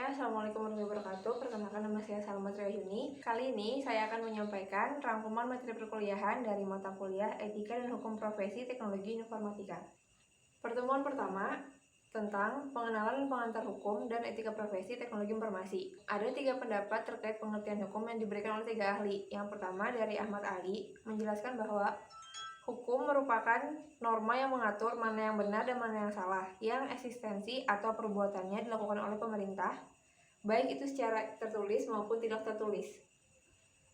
Assalamualaikum warahmatullahi wabarakatuh. Perkenalkan, nama saya Salma Triayuni. Kali ini saya akan menyampaikan rangkuman materi perkuliahan dari mata kuliah Etika dan Hukum Profesi Teknologi Informatika. Pertemuan pertama tentang pengenalan pengantar hukum dan etika profesi teknologi informasi. Ada 3 pendapat terkait pengertian hukum yang diberikan oleh 3 ahli. Yang pertama dari Ahmad Ali menjelaskan bahwa hukum merupakan norma yang mengatur mana yang benar dan mana yang salah, yang eksistensi atau perbuatannya dilakukan oleh pemerintah, baik itu secara tertulis maupun tidak tertulis,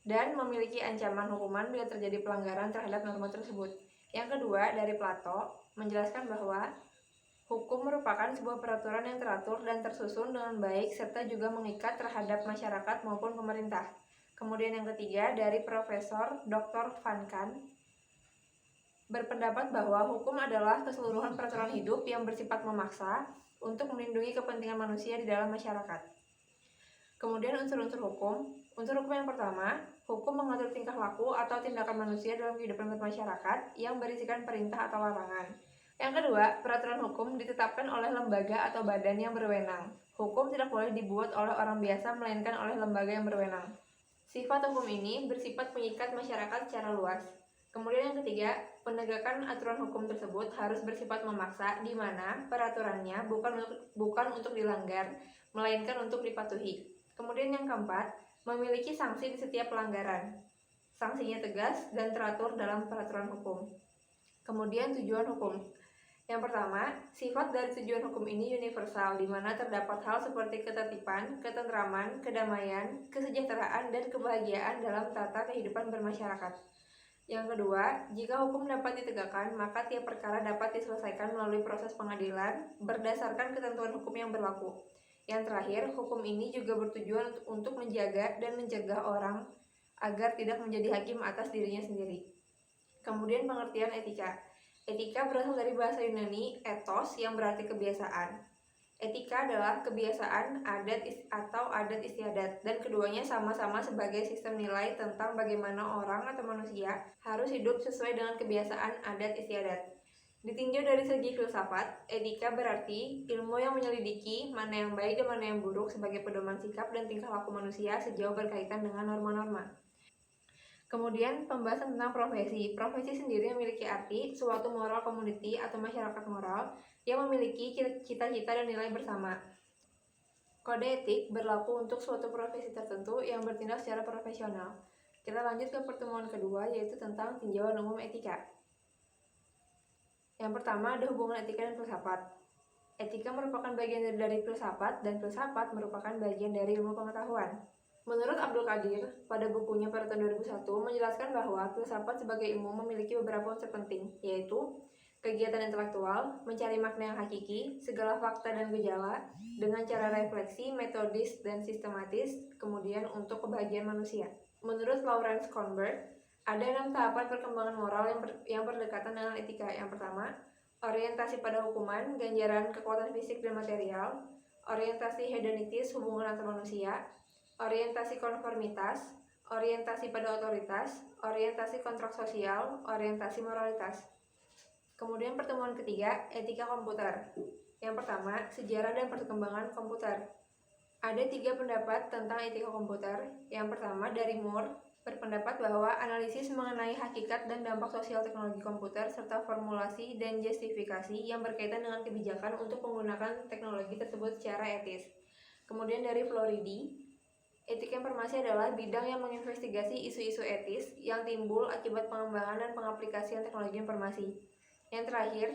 dan memiliki ancaman hukuman bila terjadi pelanggaran terhadap norma tersebut. Yang kedua, dari Plato, menjelaskan bahwa hukum merupakan sebuah peraturan yang teratur dan tersusun dengan baik serta juga mengikat terhadap masyarakat maupun pemerintah. Kemudian yang ketiga, dari Profesor Dr. Van Kan, berpendapat bahwa hukum adalah keseluruhan peraturan hidup yang bersifat memaksa untuk melindungi kepentingan manusia di dalam masyarakat. Kemudian unsur-unsur hukum. Unsur hukum yang pertama, hukum mengatur tingkah laku atau tindakan manusia dalam kehidupan bermasyarakat yang berisikan perintah atau larangan. Yang kedua, peraturan hukum ditetapkan oleh lembaga atau badan yang berwenang. Hukum tidak boleh dibuat oleh orang biasa melainkan oleh lembaga yang berwenang. Sifat hukum ini bersifat mengikat masyarakat secara luas. Kemudian yang ketiga, penegakan aturan hukum tersebut harus bersifat memaksa, di mana peraturannya bukan untuk dilanggar, melainkan untuk dipatuhi. Kemudian yang keempat, memiliki sanksi di setiap pelanggaran. Sanksinya tegas dan teratur dalam peraturan hukum. Kemudian tujuan hukum. Yang pertama, sifat dari tujuan hukum ini universal, di mana terdapat hal seperti ketertiban, ketentraman, kedamaian, kesejahteraan, dan kebahagiaan dalam tata kehidupan bermasyarakat. Yang kedua, jika hukum dapat ditegakkan, maka tiap perkara dapat diselesaikan melalui proses pengadilan berdasarkan ketentuan hukum yang berlaku. Yang terakhir, hukum ini juga bertujuan untuk menjaga dan mencegah orang agar tidak menjadi hakim atas dirinya sendiri. Kemudian pengertian etika. Etika berasal dari bahasa Yunani ethos yang berarti kebiasaan. Etika adalah kebiasaan, adat istiadat, dan keduanya sama-sama sebagai sistem nilai tentang bagaimana orang atau manusia harus hidup sesuai dengan kebiasaan, adat istiadat. Ditinjau dari segi filsafat, etika berarti ilmu yang menyelidiki mana yang baik dan mana yang buruk sebagai pedoman sikap dan tingkah laku manusia sejauh berkaitan dengan norma-norma. Kemudian pembahasan tentang profesi. Profesi sendiri memiliki arti suatu moral community atau masyarakat moral yang memiliki cita-cita dan nilai bersama. Kode etik berlaku untuk suatu profesi tertentu yang bertindak secara profesional. Kita lanjut ke pertemuan kedua, yaitu tentang tinjauan umum etika. Yang pertama ada hubungan etika dan filsafat. Etika merupakan bagian dari filsafat dan filsafat merupakan bagian dari ilmu pengetahuan. Menurut Abdul Qadir, pada bukunya pada tahun 2001 menjelaskan bahwa filsafat sebagai ilmu memiliki beberapa unsur penting, yaitu kegiatan intelektual, mencari makna yang hakiki, segala fakta dan gejala, dengan cara refleksi, metodis, dan sistematis, kemudian untuk kebahagiaan manusia. Menurut Lawrence Kohlberg, ada 6 tahapan perkembangan moral yang berdekatan dengan etika. Yang pertama, orientasi pada hukuman, ganjaran kekuatan fisik dan material, orientasi hedonitis, hubungan antar manusia, orientasi konformitas, orientasi pada otoritas, orientasi kontrak sosial, orientasi moralitas. Kemudian pertemuan ketiga, etika komputer. Yang pertama, sejarah dan perkembangan komputer. Ada 3 pendapat tentang etika komputer. Yang pertama, dari Moore, berpendapat bahwa analisis mengenai hakikat dan dampak sosial teknologi komputer serta formulasi dan justifikasi yang berkaitan dengan kebijakan untuk menggunakan teknologi tersebut secara etis. Kemudian dari Floridi, etika informasi adalah bidang yang menginvestigasi isu-isu etis yang timbul akibat pengembangan dan pengaplikasian teknologi informasi. Yang terakhir,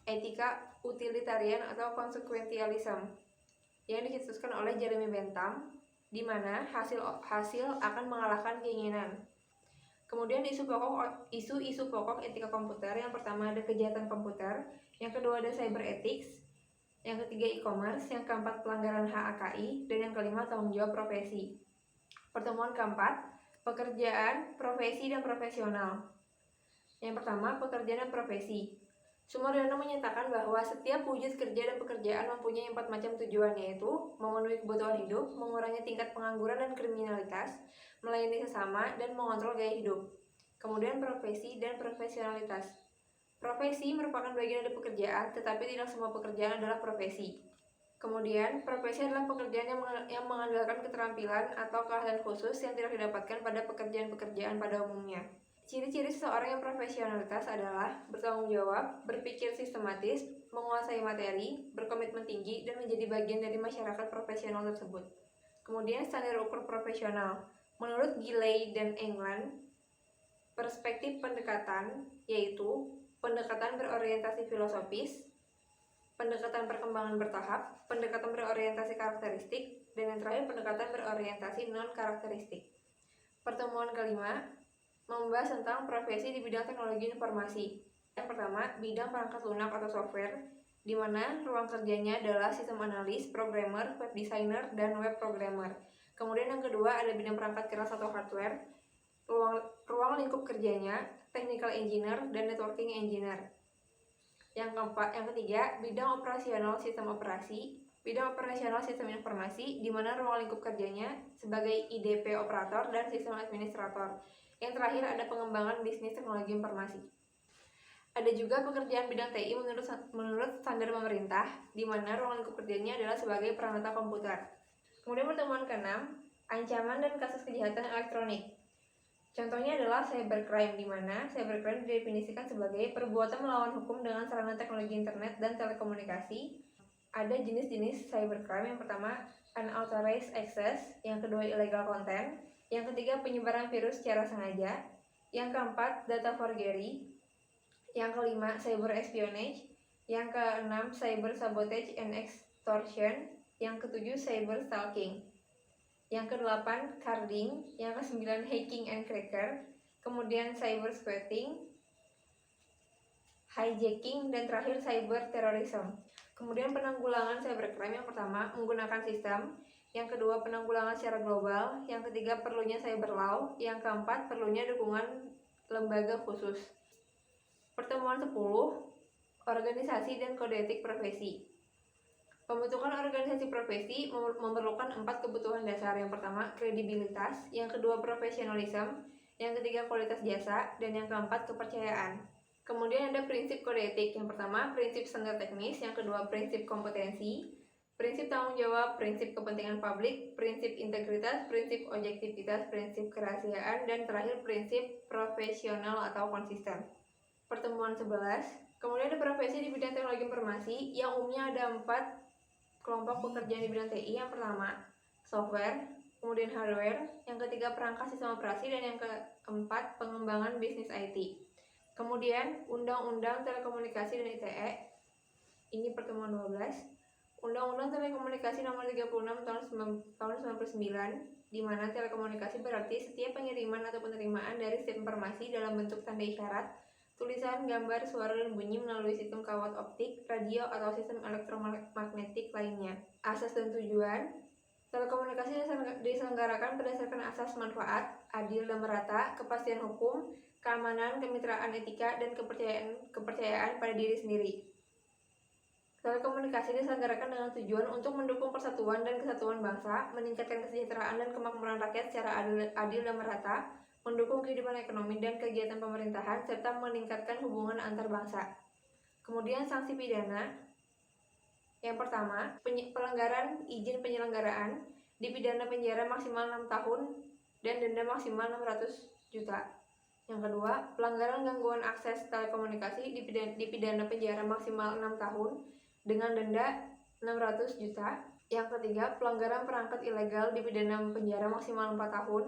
etika utilitarian atau consequentialism yang dicetuskan oleh Jeremy Bentham, di mana hasil akan mengalahkan keinginan. Kemudian isu pokok etika komputer. Yang pertama ada kejahatan komputer, yang kedua ada cyber ethics, yang ketiga e-commerce, yang keempat pelanggaran HAKI, dan yang kelima tanggung jawab profesi. Pertemuan keempat, pekerjaan, profesi, dan profesional. Yang pertama, pekerjaan dan profesi. Sumaryono menyatakan bahwa setiap wujud kerja dan pekerjaan mempunyai 4 macam tujuan, yaitu memenuhi kebutuhan hidup, mengurangi tingkat pengangguran dan kriminalitas, melayani sesama, dan mengontrol gaya hidup. Kemudian profesi dan profesionalitas. Profesi merupakan bagian dari pekerjaan, tetapi tidak semua pekerjaan adalah profesi. Kemudian, profesi adalah pekerjaan yang mengandalkan keterampilan atau keahlian khusus yang tidak didapatkan pada pekerjaan-pekerjaan pada umumnya. Ciri-ciri seseorang yang profesionalitas adalah bertanggung jawab, berpikir sistematis, menguasai materi, berkomitmen tinggi, dan menjadi bagian dari masyarakat profesional tersebut. Kemudian, standar ukur profesional. Menurut Gilley dan England, perspektif pendekatan yaitu pendekatan berorientasi filosofis, pendekatan perkembangan bertahap, pendekatan berorientasi karakteristik, dan yang terakhir pendekatan berorientasi non-karakteristik. Pertemuan kelima membahas tentang profesi di bidang teknologi informasi. Yang pertama, bidang perangkat lunak atau software, di mana ruang kerjanya adalah sistem analis, programmer, web designer, dan web programmer. Kemudian yang kedua ada bidang perangkat keras atau hardware, ruang lingkup kerjanya, technical engineer, dan networking engineer. Yang ketiga, bidang operasional sistem operasi, bidang operasional sistem informasi, di mana ruang lingkup kerjanya sebagai IDP operator dan sistem administrator. Yang terakhir ada pengembangan bisnis teknologi informasi. Ada juga pekerjaan bidang TI menurut standar pemerintah, di mana ruang lingkup kerjanya adalah sebagai peranata komputer. Kemudian pertemuan ke-6, ancaman dan kasus kejahatan elektronik. Contohnya adalah cybercrime, di mana cybercrime didefinisikan sebagai perbuatan melawan hukum dengan sarana teknologi internet dan telekomunikasi. Ada jenis-jenis cybercrime. Yang pertama, unauthorized access, yang kedua illegal content, yang ketiga penyebaran virus secara sengaja, yang keempat data forgery, yang kelima cyber espionage, yang keenam cyber sabotage and extortion, yang ketujuh cyber stalking. Yang kedelapan, carding. Yang kesembilan, hacking and cracker. Kemudian cyber squatting, hijacking, dan terakhir cyber terrorism. Kemudian penanggulangan cybercrime, yang pertama menggunakan sistem, yang kedua penanggulangan secara global, yang ketiga perlunya cyber law, yang keempat perlunya dukungan lembaga khusus. Pertemuan 10, organisasi dan kode etik profesi. Pembentukan organisasi profesi memerlukan 4 kebutuhan dasar. Yang pertama, kredibilitas, yang kedua profesionalisme, yang ketiga kualitas jasa, dan yang keempat kepercayaan. Kemudian ada prinsip kode etik. Yang pertama, prinsip standar teknis, yang kedua prinsip kompetensi, prinsip tanggung jawab, prinsip kepentingan publik, prinsip integritas, prinsip objektivitas, prinsip kerahasiaan, dan terakhir prinsip profesional atau konsisten. Pertemuan 11, kemudian ada profesi di bidang teknologi informasi yang umumnya ada 4 kelompok pekerjaan di bidang TI. Yang pertama, software, kemudian hardware, yang ketiga perangkat sistem operasi, dan yang keempat pengembangan bisnis IT. Kemudian Undang-Undang Telekomunikasi dan ITE, ini pertemuan 12. Undang-Undang Telekomunikasi Nomor 36 tahun 99, di mana telekomunikasi berarti setiap pengiriman atau penerimaan dari sistem informasi dalam bentuk tanda isyarat, tulisan, gambar, suara, dan bunyi melalui sistem kawat optik, radio, atau sistem elektromagnetik lainnya. Asas dan tujuan, telekomunikasi diselenggarakan berdasarkan asas manfaat, adil dan merata, kepastian hukum, keamanan, kemitraan, etika, dan kepercayaan pada diri sendiri. Telekomunikasi diselenggarakan dengan tujuan untuk mendukung persatuan dan kesatuan bangsa, meningkatkan kesejahteraan dan kemakmuran rakyat secara adil dan merata, mendukung kehidupan ekonomi dan kegiatan pemerintahan, serta meningkatkan hubungan antar bangsa. Kemudian sanksi pidana. Yang pertama, pelanggaran izin penyelenggaraan dipidana penjara maksimal 6 tahun dan denda maksimal 600 juta. Yang kedua, pelanggaran gangguan akses telekomunikasi dipidana penjara maksimal 6 tahun dengan denda 600 juta. Yang ketiga, pelanggaran perangkat ilegal dipidana penjara maksimal 4 tahun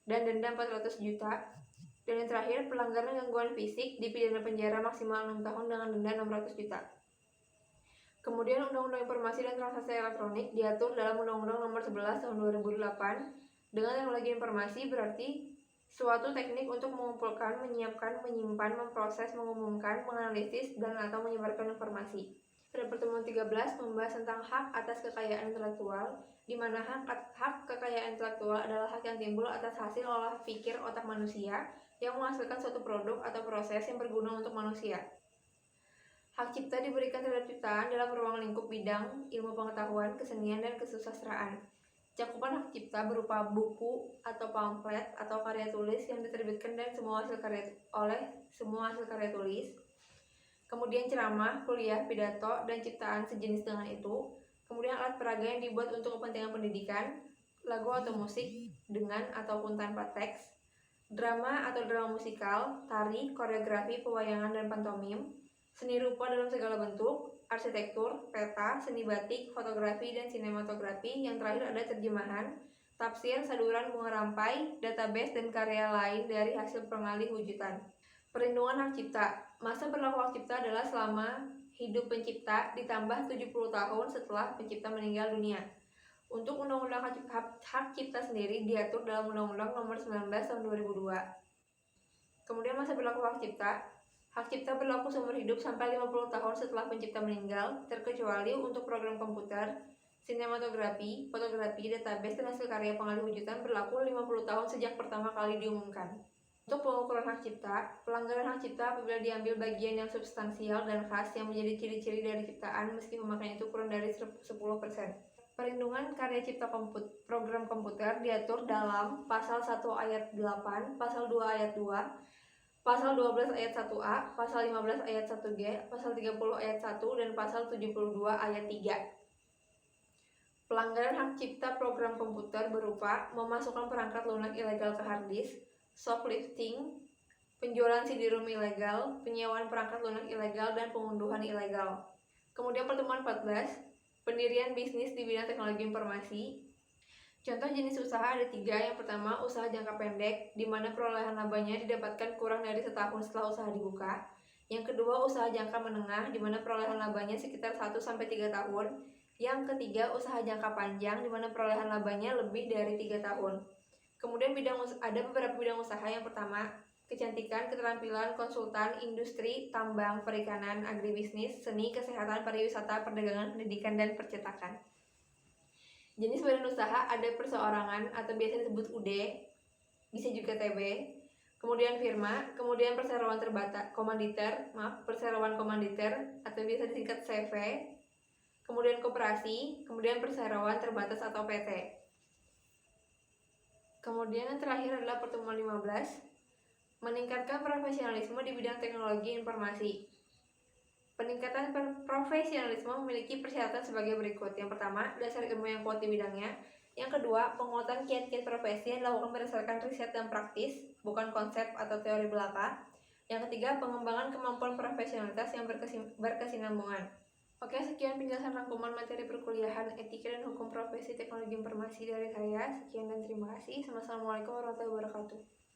dan denda 400 juta. Dan yang terakhir, pelanggaran gangguan fisik dipidana penjara maksimal 6 tahun dengan denda 600 juta. Kemudian Undang-Undang Informasi dan Transaksi Elektronik diatur dalam Undang-Undang Nomor 11 Tahun 2008. Dengan teknologi informasi berarti suatu teknik untuk mengumpulkan, menyiapkan, menyimpan, memproses, mengumumkan, menganalisis, dan atau menyebarkan informasi. Pada pertemuan 13 membahas tentang hak atas kekayaan intelektual, di mana hak kekayaan intelektual adalah hak yang timbul atas hasil olah pikir otak manusia yang menghasilkan suatu produk atau proses yang berguna untuk manusia. Hak cipta diberikan terhadap ciptaan dalam ruang lingkup bidang ilmu pengetahuan, kesenian, dan kesusastraan. Cakupan hak cipta berupa buku atau pamflet atau karya tulis yang diterbitkan dan semua hasil karya tulis. Kemudian ceramah, kuliah, pidato, dan ciptaan sejenis dengan itu. Kemudian alat peraga yang dibuat untuk kepentingan pendidikan, lagu atau musik dengan ataupun tanpa teks, drama atau drama musikal, tari, koreografi, pewayangan, dan pantomim, seni rupa dalam segala bentuk, arsitektur, peta, seni batik, fotografi, dan sinematografi. Yang terakhir ada terjemahan, tafsir, saduran bunga rampai, database, dan karya lain dari hasil pengalih wujudan. Perlindungan hak cipta. Masa berlaku hak cipta adalah selama hidup pencipta ditambah 70 tahun setelah pencipta meninggal dunia. Untuk Undang-Undang Hak Cipta sendiri diatur dalam Undang-Undang Nomor 19 Tahun 2002. Kemudian masa berlaku hak cipta. Hak cipta berlaku seumur hidup sampai 50 tahun setelah pencipta meninggal, terkecuali untuk program komputer, sinematografi, fotografi, database, dan hasil karya pengalih wujudan berlaku 50 tahun sejak pertama kali diumumkan. Untuk pengukuran hak cipta, pelanggaran hak cipta apabila diambil bagian yang substansial dan khas yang menjadi ciri-ciri dari ciptaan meski pemakaian itu kurang dari 10%. Perlindungan karya cipta program komputer diatur dalam Pasal 1 Ayat 8, Pasal 2 Ayat 2, Pasal 12 Ayat 1A, Pasal 15 Ayat 1G, Pasal 30 Ayat 1, dan Pasal 72 Ayat 3. Pelanggaran hak cipta program komputer berupa memasukkan perangkat lunak ilegal ke hard disk, shoplifting, penjualan CD-ROM ilegal, penyewaan perangkat lunak ilegal, dan pengunduhan ilegal. Kemudian pertemuan 14, pendirian bisnis di bidang teknologi informasi. Contoh jenis usaha ada 3. Yang pertama, usaha jangka pendek, di mana perolehan labanya didapatkan kurang dari setahun setelah usaha dibuka. Yang kedua, usaha jangka menengah, di mana perolehan labanya sekitar 1-3 tahun. Yang ketiga, usaha jangka panjang, di mana perolehan labanya lebih dari 3 tahun. Kemudian ada beberapa bidang usaha. Yang pertama, kecantikan, keterampilan, konsultan, industri, tambang, perikanan, agribisnis, seni, kesehatan, pariwisata, perdagangan, pendidikan, dan percetakan. Jenis badan usaha ada perseorangan atau biasa disebut UD, bisa juga TB, kemudian firma, kemudian perseroan perseroan komanditer atau biasa disingkat CV, kemudian koperasi, kemudian perseroan terbatas atau PT. Kemudian yang terakhir adalah pertemuan 15, meningkatkan profesionalisme di bidang teknologi informasi. Peningkatan profesionalisme memiliki persyaratan sebagai berikut. Yang pertama, dasar ilmu yang kuat di bidangnya. Yang kedua, penguatan kiat-kiat profesi yang dilakukan berdasarkan riset dan praktis, bukan konsep atau teori belaka. Yang ketiga, pengembangan kemampuan profesionalitas yang berkesinambungan. Oke, sekian penjelasan rangkuman materi perkuliahan Etika dan Hukum Profesi Teknologi Informasi dari saya. Sekian dan terima kasih. Assalamualaikum warahmatullahi wabarakatuh.